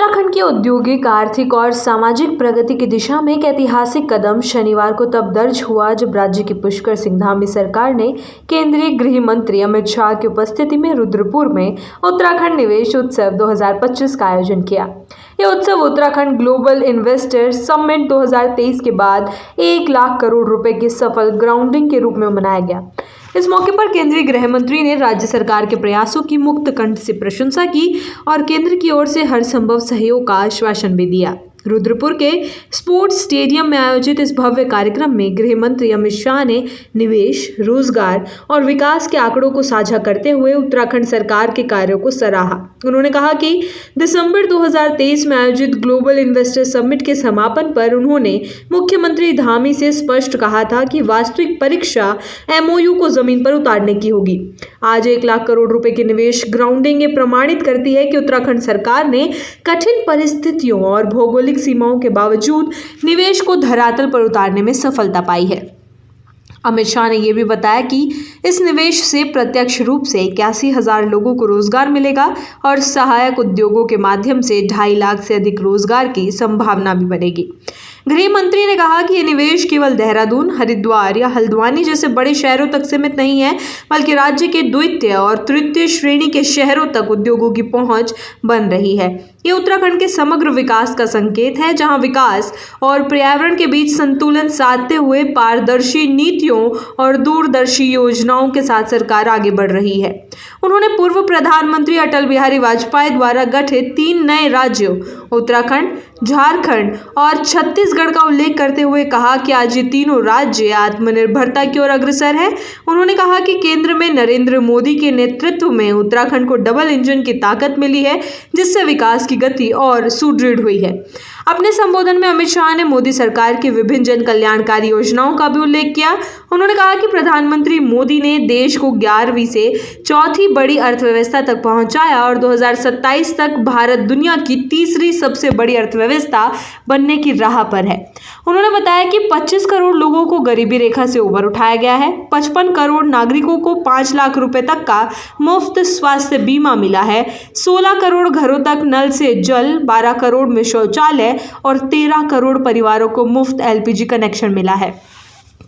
उत्तराखंड की औद्योगिक, आर्थिक और सामाजिक प्रगति की दिशा में एक ऐतिहासिक कदम शनिवार को तब दर्ज हुआ जब राज्य की पुष्कर सिंह धामी सरकार ने केंद्रीय गृह मंत्री अमित शाह की उपस्थिति में रुद्रपुर में उत्तराखंड निवेश उत्सव 2025 का आयोजन किया। यह उत्सव उत्तराखंड ग्लोबल इन्वेस्टर समिट 2023 के बाद 1 लाख करोड़ रुपए की सफल ग्राउंडिंग के रूप में मनाया गया। इस मौके पर केंद्रीय गृह मंत्री ने राज्य सरकार के प्रयासों की मुक्त कंठ से प्रशंसा की और केंद्र की ओर से हर संभव सहयोग का आश्वासन भी दिया। रुद्रपुर के स्पोर्ट्स स्टेडियम में आयोजित इस भव्य कार्यक्रम में गृह मंत्री अमित शाह ने निवेश, रोजगार और विकास के आंकड़ों को साझा करते हुए उत्तराखंड सरकार के कार्यों को सराहा। उन्होंने कहा कि दिसंबर 2023 में आयोजित ग्लोबल इन्वेस्टर समिट के समापन पर उन्होंने मुख्यमंत्री धामी से स्पष्ट कहा था कि वास्तविक परीक्षा MOU को जमीन पर उतारने की होगी। आज 1 लाख करोड़ रुपए के निवेश ग्राउंडिंग ये प्रमाणित करती है कि उत्तराखंड सरकार ने कठिन परिस्थितियों और भौगोलिक सीमाओं के बावजूद निवेश को धरातल पर उतारने में सफलता पाई है। अमित शाह ने यह भी बताया कि इस निवेश से प्रत्यक्ष रूप से 81,000 लोगों को रोजगार मिलेगा और सहायक उद्योगों के माध्यम से 2.5 लाख से अधिक रोजगार की संभावना भी बनेगी। गृह मंत्री ने कहा कि यह निवेश केवल देहरादून, हरिद्वार या हल्द्वानी जैसे बड़े शहरों तक सीमित नहीं है, बल्कि राज्य के द्वितीय और तृतीय श्रेणी के शहरों तक उद्योगों की पहुंच बन रही है। ये उत्तराखंड के समग्र विकास का संकेत है, जहां विकास और पर्यावरण के बीच संतुलन साधते हुए पारदर्शी नीतियों और दूरदर्शी योजनाओं के साथ सरकार आगे बढ़ रही है। उन्होंने पूर्व प्रधानमंत्री अटल बिहारी वाजपेयी द्वारा गठित 3 नए राज्यों उत्तराखंड, झारखंड और छत्तीसगढ़ का उल्लेख करते हुए कहा कि आज ये तीनों राज्य आत्मनिर्भरता की ओर अग्रसर है। उन्होंने कहा कि केंद्र में नरेंद्र मोदी के नेतृत्व में उत्तराखंड को डबल इंजन की ताकत मिली है, जिससे विकास की गति और सुदृढ़ हुई है। अपने संबोधन में अमित शाह ने मोदी सरकार की विभिन्न जन कल्याणकारी योजनाओं का भी उल्लेख किया। उन्होंने कहा कि प्रधानमंत्री मोदी ने देश को 11वीं से चौथी बड़ी अर्थव्यवस्था तक पहुंचाया और 2027 तक भारत दुनिया की तीसरी सबसे बड़ी अर्थव्यवस्था बनने की राह पर है। उन्होंने बताया कि 25 करोड़ लोगों को गरीबी रेखा से ऊपर उठाया गया है। 55 करोड़ नागरिकों को 5 लाख रुपए तक का मुफ्त स्वास्थ्य बीमा मिला है। 16 करोड़ घरों तक नल से जल, 12 करोड़ में शौचालय और 13 करोड़ परिवारों को मुफ्त LPG कनेक्शन मिला है।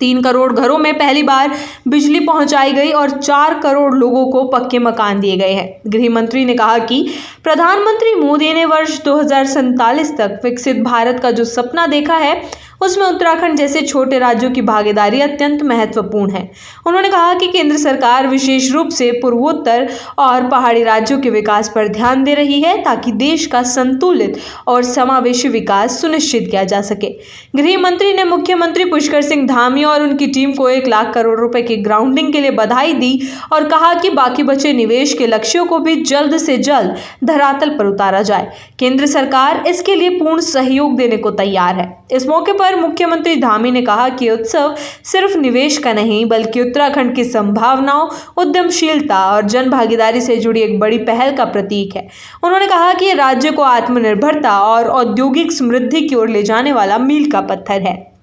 3 करोड़ घरों में पहली बार बिजली पहुंचाई गई और 4 करोड़ लोगों को पक्के मकान दिए गए हैं। गृह मंत्री ने कहा कि प्रधानमंत्री मोदी ने वर्ष 2047 तक विकसित भारत का जो सपना देखा है, उसमें उत्तराखंड जैसे छोटे राज्यों की भागीदारी अत्यंत महत्वपूर्ण है। उन्होंने कहा कि केंद्र सरकार विशेष रूप से पूर्वोत्तर और पहाड़ी राज्यों के विकास पर ध्यान दे रही है, ताकि देश का संतुलित और समावेशी विकास सुनिश्चित किया जा सके। गृह मंत्री ने मुख्यमंत्री पुष्कर सिंह धामी और उनकी टीम को 1 लाख करोड़ रुपए की ग्राउंडिंग के लिए बधाई दी और कहा कि बाकी बचे निवेश के लक्ष्यों को भी जल्द से जल्द धरातल पर उतारा जाए। केंद्र सरकार इसके लिए पूर्ण सहयोग देने को तैयार है। इस मौके पर मुख्यमंत्री धामी ने कहा कि उत्सव सिर्फ निवेश का नहीं, बल्कि उत्तराखंड की संभावनाओं, उद्यमशीलता और जन भागीदारी से जुड़ी एक बड़ी पहल का प्रतीक है। उन्होंने कहा कि राज्य को आत्मनिर्भरता और औद्योगिक समृद्धि की ओर ले जाने वाला मील का पत्थर है।